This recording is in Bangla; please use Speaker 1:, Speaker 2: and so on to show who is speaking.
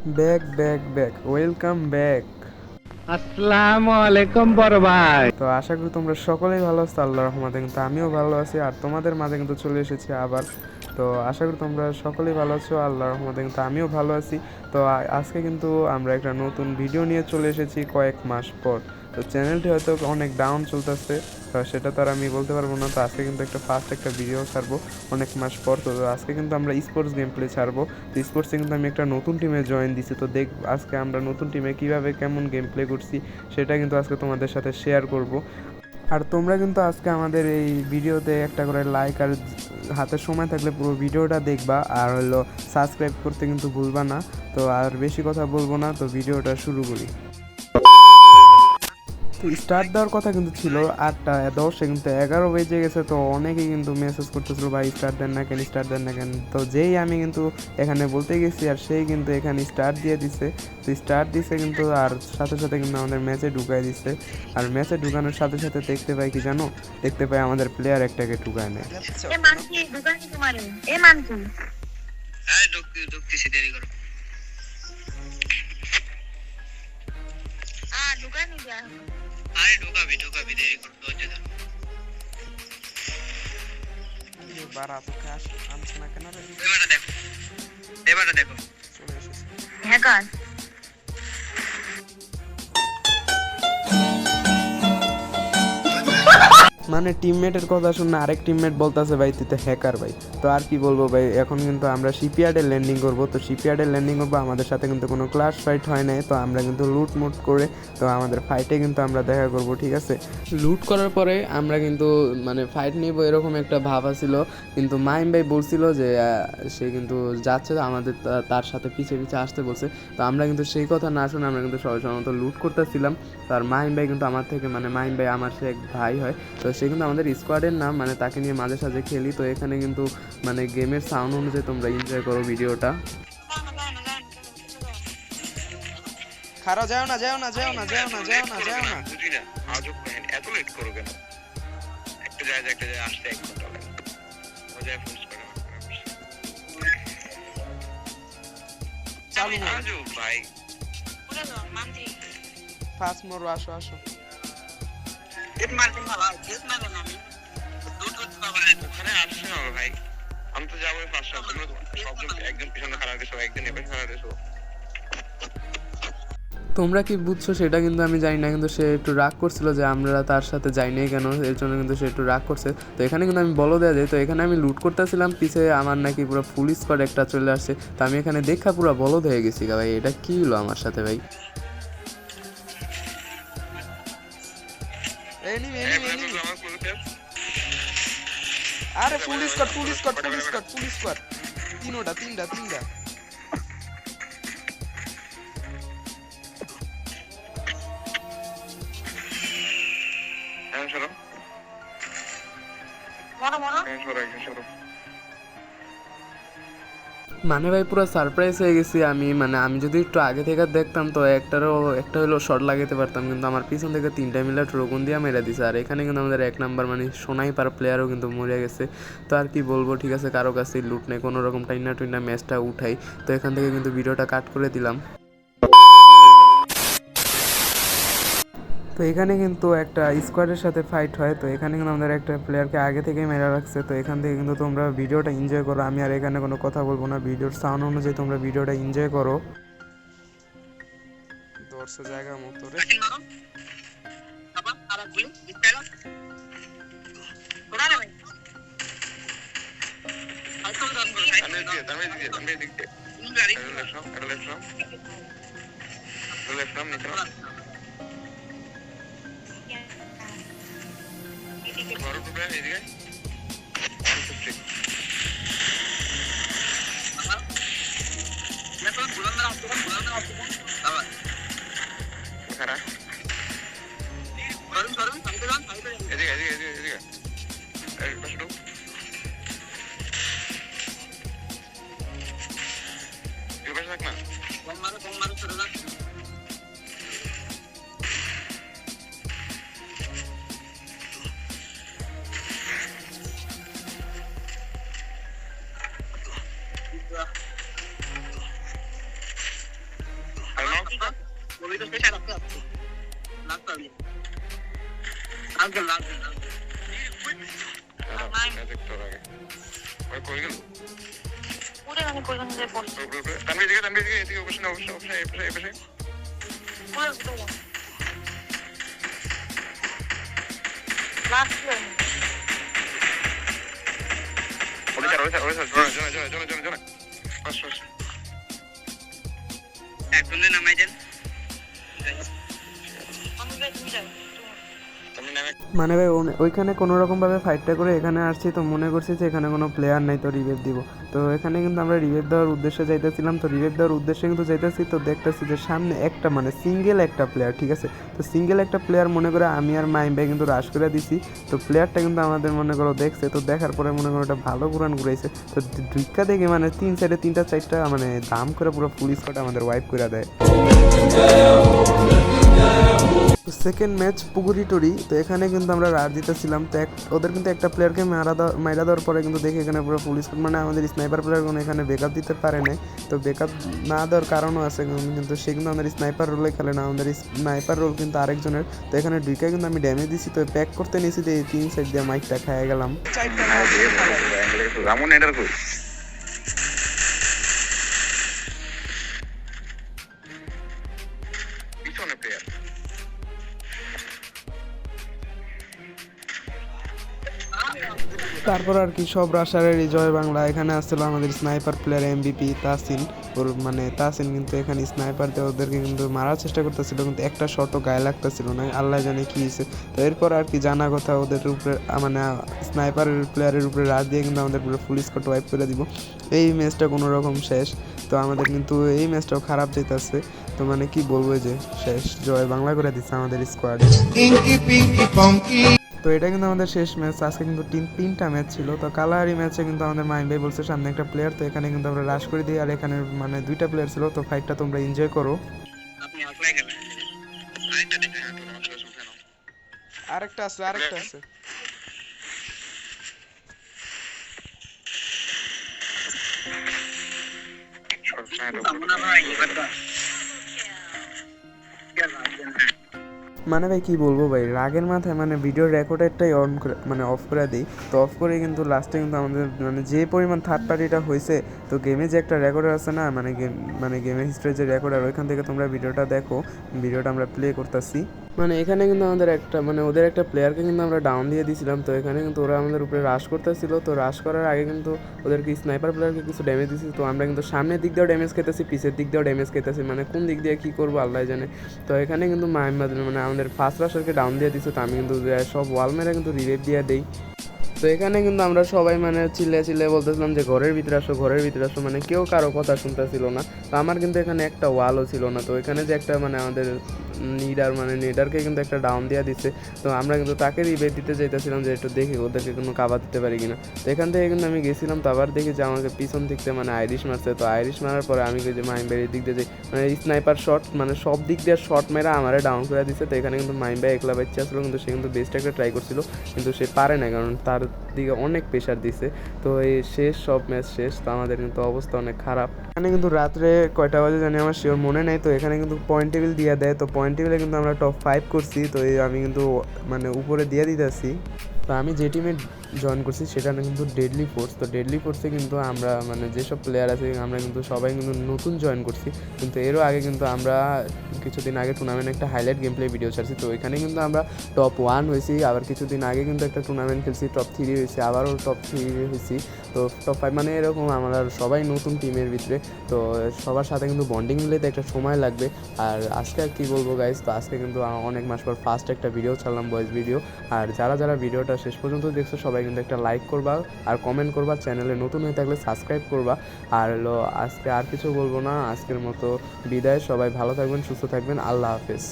Speaker 1: Back back back, welcome back.
Speaker 2: আসসালামু আলাইকুম বড় ভাই।
Speaker 1: তো আশা করি তোমরা সকলেই ভালো আছো, আল্লাহর রহমতে কিন্তু আমিও ভালো আছি। আর তোমাদের মাঝে কিন্তু চলে এসেছি আবার। তো আশা করি তোমরা সকলেই ভালো আছো, আল্লাহর রহমতে কিন্তু আমিও ভালো আছি। তো আজকে কিন্তু আমরা একটা নতুন ভিডিও নিয়ে চলে এসেছি কয়েক মাস পর। তো চ্যানেলটি হয়তো অনেক ডাউন চলতেছে, তো সেটা তো আর আমি বলতে পারবো না। তো আজকে কিন্তু ফার্স্ট একটা ভিডিও ছাড়বো অনেক মাস পর। তো আজকে কিন্তু আমরা স্পোর্টস গেম প্লে ছাড়বো। তো স্পোর্টসে কিন্তু আমি একটা নতুন টিমে জয়েন দিছি। তো আজকে আমরা নতুন টিমে কীভাবে কেমন গেম প্লে করছি সেটা কিন্তু আজকে তোমাদের সাথে শেয়ার করব। আর তোমরা কিন্তু আজকে আমাদের এই ভিডিওতে একটা করে লাইক আর হাতে সময় থাকলে পুরো ভিডিওটা দেখবা, আর হলো সাবস্ক্রাইব করতে কিন্তু ভুলবা না। তো আর বেশি কথা বলবো না, তো ভিডিওটা শুরু করি। তো স্টার্ট দেওয়ার কথা কিন্তু ছিল 8টা 10, কিন্তু 11 বেজে গেছে। তো অনেকেই কিন্তু মেসেজ করতেছিল, ভাই স্টার্ট দেন না কেন, স্টার্ট দেন না কেন। তো যেই আমি কিন্তু এখানে বলতে গেছি আর সেই কিন্তু এখানে স্টার্ট দিয়ে দিছে। তো স্টার্ট দিছে কিন্তু, আর সাথে সাথে কিন্তু আমাদের ম্যাচে ঢুকাই দিচ্ছে। আর ম্যাচে ঢুকানোর সাথে সাথে দেখতে পাই কি জানো, দেখতে পাই আমাদের প্লেয়ার একটাকে ঢুকায় নেয়। বারা তোকে আনছে না কেন রে? এবারে দেখো চলে এসেছে হ্যাকার। মানে টিমমেটের কথা শুনে আরেক টিমমেট বলতেছে, ভাই তুই তো হ্যাকার ভাই। তো আর কি বলবো ভাই, এখন কিন্তু আমরা শিপইয়ার্ডে ল্যান্ডিং করব। তো শিপইয়ার্ডে ল্যান্ডিং করবো, আমাদের সাথে কিন্তু কোনো ক্লাস ফাইট হয় নাই। তো আমরা কিন্তু লুট মুট করে, তো আমাদের ফাইটে কিন্তু আমরা দেখা করব, ঠিক আছে। লুট করার পরে আমরা কিন্তু মানে ফাইট নিব এরকম একটা ভাব ছিল। কিন্তু মাইম ভাই বলছিল যে সে কিন্তু যাচ্ছে, আমাদের তার সাথে পিছে পিছে আসতে বলছে। তো আমরা কিন্তু সেই কথা না শুনে আমরা কিন্তু সবাই মতো লুট করতেছিলাম। তার মাইম ভাই কিন্তু আমার থেকে, মানে মাইম ভাই আমার সে এক ভাই হয়। তো সে কিন্তু আমাদের স্কোয়াডের নাম, মানে তাকে নিয়ে মাঝে সাঝে খেলি। তো এখানে কিন্তু মানে গেমের সাউন্ড অনুযায়ী তোমরা এনজয় করো ভিডিওটা। খারাপ যাও না, যাও না, যাও না, যাও না, যাও না, যাও না, বুঝি না আজব কেন এত লেট করো কেন? একটা জায়গায় আসতে 1 ঘন্টা লাগে, মজায় ফোর্স করে চালু না আজব ভাই। পুরো মানতি ফাস্ট মোর আসো আসো। এত মারতে ভালো এত মারো না, আমি দুটো করতে পারবো না। ওখানে আসছে না ভাই, আমি তো যাবোই ফার্স্ট। তোমরা সবজন একজন পিছনে খাড়া দিছো, একজন এপাশে খাড়া দিছো। তোমরা কি বুঝছো সেটা কিন্তু আমি জানি না, কিন্তু সে একটু রাগ করছিল যে আমরা তার সাথে যাই নাই কেন, এর জন্য কিন্তু সে একটু রাগ করছে। তো এখানে কিন্তু আমি বলো দেওয়া যায়, তো এখানে আমি লুট করতেছিলাম, পিছে আমার নাকি পুরো ফুল স্কোয়াড একটা চলে আসছে। তো আমি এখানে দেখা পুরো বলদ হয়ে গেছি ভাই, এটা কি হলো আমার সাথে ভাই। আরে ফুল স্কোয়াড ফুল স্কোয়াড ফুল স্কোয়াড ফুল স্কোয়াড, তিনটা মানে ভাই পুরো সারপ্রাইজ হয়ে গেছি আমি। মানে আমি যদি একটু আগে থেকে দেখতাম তো একটা হলো শর্ট লাগাতে পারতাম, কিন্তু আমার পিছন থেকে 3টা মিলে রোগুন দিয়ে মেরে দিছে। আর এখানে কিন্তু আমাদের 1 নাম্বার মানে সোনাইপার প্লেয়ারও কিন্তু মরে গেছে। তো আর কি বলবো, ঠিক আছে, কারো কাছে লুট নেই, কোনো রকম টাইনা ম্যাচটা উঠাই। তো এখান থেকে কিন্তু ভিডিওটা কাট করে দিলাম। তো এখানে কিন্তু একটা স্কোয়াডের সাথে ফাইট হয়। তো এখানে কিন্তু আমাদের একটা প্লেয়ারকে আগে থেকেই মেরে রাখছে। তো এখান থেকে কিন্তু তোমরা ভিডিওটা এনজয় করো, আমি আর এখানে কোনো কথা বলবো না। ভিডিওর সাউন্ড অনুযায়ী তোমরা ভিডিওটা এনজয় করো। দর্শক জায়গা মতো রে
Speaker 3: একজনের নামাই দেন।
Speaker 1: মানে ভাই ওইখানে কোনো রকমভাবে ফাইটটা করে এখানে আসছি, তো মনে করছি যে এখানে কোনো প্লেয়ার নাই, তো রিভেভ দিব। তো এখানে কিন্তু আমরা রিভেভ দেওয়ার উদ্দেশ্যে যাইতেছিলাম, তো রিভেভ দেওয়ার উদ্দেশ্যে কিন্তু যাইতেছি, তো দেখতেছি যে সামনে একটা মানে সিঙ্গেল একটা প্লেয়ার, ঠিক আছে। তো সিঙ্গেল একটা প্লেয়ার মনে করে আমি আর মাইম ভাই কিন্তু রাশ করে দিছি। তো প্লেয়ারটা কিন্তু আমাদের মনে করো দেখছে, তো দেখার পরে মনে করো একটা ভালো কুরান ঘুরাইছে। তো ঢুক্কা দেখে মানে 3 সাইডে 3টা 4টা মানে দাম করে পুরো ফুল স্কোয়াড আমাদের ওয়াইপ করে দেয়। সেকেন্ড ম্যাচ পুকুরিটুরি, তো এখানে কিন্তু আমরা রাশ দিতেছিলাম। তো ওদের কিন্তু একটা প্লেয়ারকে মারা দেওয়ার পরে কিন্তু দেখি এখানে পুরো ফুল স্কোয়াড, মানে আমাদের স্নাইপার প্লেয়ার কোনো এখানে ব্যাকআপ দিতে পারে নাই। তো ব্যাকআপ না দেওয়ার কারণও আছে, কিন্তু সে কিন্তু আমাদের স্নাইপার রোলে খেলে না, আমাদের স্নাইপার রোল কিন্তু আরেকজনের। তো এখানে ঢুকে কিন্তু আমি ড্যামেজ দিছি, তো প্যাক করতে নিয়েছি, দিয়ে 3 সাইড দিয়ে মাইকটা খেয়ে গেলাম। তারপর আর কি সব রাশারের জয় বাংলা। এখানে আসছিল আমাদের স্নাইপার প্লেয়ার এমবিপি তাসিন, ওর মানে তাসিন কিন্তু এখানে স্নাইপার দিয়ে ওদেরকে কিন্তু মারার চেষ্টা করতেছিল, কিন্তু একটা শটও গায়ে লাগতেছিল না, আল্লাহ জানে কি হয়েছে। তো এরপর আর কি জানা কথা ওদের উপরে মানে স্নাইপারের প্লেয়ারের উপরে রাশ দিয়ে কিন্তু আমাদের পুরো ফুল স্কোয়াড ওয়াইপ করে দিব। এই ম্যাচটা কোনো রকম শেষ। তো আমাদের কিন্তু এই ম্যাচটাও খারাপ যেতেছে, তো মানে কি বলবো যে শেষ জয় বাংলা করে দিচ্ছে আমাদের স্কোয়াডে। তো এটা কিন্তু আমাদের শেষ ম্যাচ, আজকে কিন্তু 3টা ম্যাচ ছিল। তো কালাহারি ম্যাচে কিন্তু আমাদের মাইম ভাই বলছে সামনে একটা প্লেয়ার, তো এখানে কিন্তু আমরা রাশ করে দিই, আর এখানে মানে 2টা প্লেয়ার ছিল। তো ফাইটটা তোমরা এনজয় করো।
Speaker 3: আপনি আসলাই গেলেন আরেকটা দেখেন
Speaker 1: আরেকটা আছে
Speaker 3: আমরা ভাই এবার
Speaker 1: মানে ভাই কি বলবো ভাই, রাগের মাথায় মানে ভিডিও রেকর্ডারটাই অন করে মানে অফ করে দিই। তো অফ করে কিন্তু লাস্টে কিন্তু আমাদের মানে যে পরিমাণ থার্ড পার্টিটা হয়েছে, তো গেমে যে একটা রেকর্ডার আছে না, মানে গেমের হিস্ট্রির যে রেকর্ডার, ওইখান থেকে তোমরা ভিডিওটা দেখো, ভিডিওটা আমরা প্লে করতেছি। মানে এখানে কিন্তু আমাদের একটা মানে ওদের একটা প্লেয়ারকে কিন্তু আমরা ডাউন দিয়ে দিয়েছিলাম। তো এখানে কিন্তু ওরা আমাদের উপরে রাশ করতেছিল, তো রাশ করার আগে কিন্তু ওদেরকে স্নাইপার প্লেয়ারকে কিছু ড্যামেজ দিয়েছি। তো আমরা কিন্তু সামনের দিক দিয়েও ড্যামেজ খেতেছি, পিছের দিক দিয়েও ড্যামেজ খেতেছি, মানে কোন দিক দিয়ে কী করবো আল্লাহ জানে। তো এখানে কিন্তু মানে আমাদের ফার্স্ট রাশারকে ডাউন দিয়ে দিচ্ছে, তো আমি কিন্তু সব ওয়াল মেরে কিন্তু রিভাইভ দিয়ে দিই। তো এখানে কিন্তু আমরা সবাই মানে চিল্লে বলতেছিলাম যে ঘরের ভিতরে আসো, মানে কেউ কারো কথা শুনতেছিল না। তো আমার কিন্তু এখানে একটা ওয়ালও ছিল না। তো এখানে যে একটা মানে আমাদের নেডারকে কিন্তু একটা ডাউন দেওয়া দিচ্ছে। তো আমরা কিন্তু তাকে রিভাইভ দিতে চাইতেছিলাম যে একটু দেখি ওদেরকে কোনো কাভার দিতে পারি কিনা। তো এখান থেকে কিন্তু আমি গেছিলাম, তো আবার দেখি যে আমাকে পিছন থেকে মানে আইরিশ মারছে। তো আইরিশ মারার পরে আমি যে মাইম ভাইয়ের দিক দিয়ে যাই, মানে স্নাইপার শট মানে সব দিক দিয়ে শট মেরা আমারে ডাউন করে দিচ্ছে। তো এখানে কিন্তু মাইম ভাই একলা বাচ্চা আসলো, কিন্তু সে কিন্তু বেস্ট একটা ট্রাই করছিল, কিন্তু সে পারে না, কারণ তার দিকে অনেক প্রেশার দিছে। তো এই সব ম্যাচ শেষ, তো আমাদের কিন্তু অবস্থা অনেক খারাপ। এখানে কিন্তু রাত্রে কয়টা বাজে জানি আমার শিওর মনে নেই। তো এখানে কিন্তু পয়েন্ট টেবিল দিয়ে দেয়, তো পয়েন্ট টেবিলে কিন্তু আমরা টপ 5 করছি। তো এই আমি কিন্তু মানে উপরে দিয়ে দিতেছি। তো আমি যে টিমে জয়েন করছি সেটা কিন্তু ডেডলি ফোর্স। তো ডেডলি ফোর্সে কিন্তু আমরা মানে যেসব প্লেয়ার আছে আমরা কিন্তু সবাই কিন্তু নতুন জয়েন করছি, কিন্তু এরও আগে কিন্তু আমরা কিছুদিন আগে টুর্নামেন্টে একটা হাইলাইট গেম প্লে ভিডিও ছাড়ছি। তো ওইখানে কিন্তু আমরা টপ 1 হয়েছি, আবার কিছুদিন আগে কিন্তু একটা টুর্নামেন্ট খেলছি, টপ 3 হয়েছি, আবারও টপ 3 হয়েছি, তো টপ 5 মানে এরকম আমরা সবাই নতুন টিমের ভিতরে। তো সবার সাথে কিন্তু বন্ডিং মিলাতে একটা সময় লাগবে। আর আজকে আর কী বলবো গাইজ, তো আজকে কিন্তু অনেক মাস পর ফার্স্ট একটা ভিডিও ছাড়লাম, ভয়েস ভিডিও। আর যারা ভিডিওটা শেষ পর্যন্ত দেখছো সবাই কিন্তু একটা লাইক করবা আর কমেন্ট করবা, চ্যানেলে নতুন হয়ে থাকলে সাবস্ক্রাইব করবা। আর আজকে আর কিছু বলবো না, আজকের মতো বিদায়। সবাই ভালো থাকবেন, সুস্থ থাকবেন, আল্লাহ হাফেজ।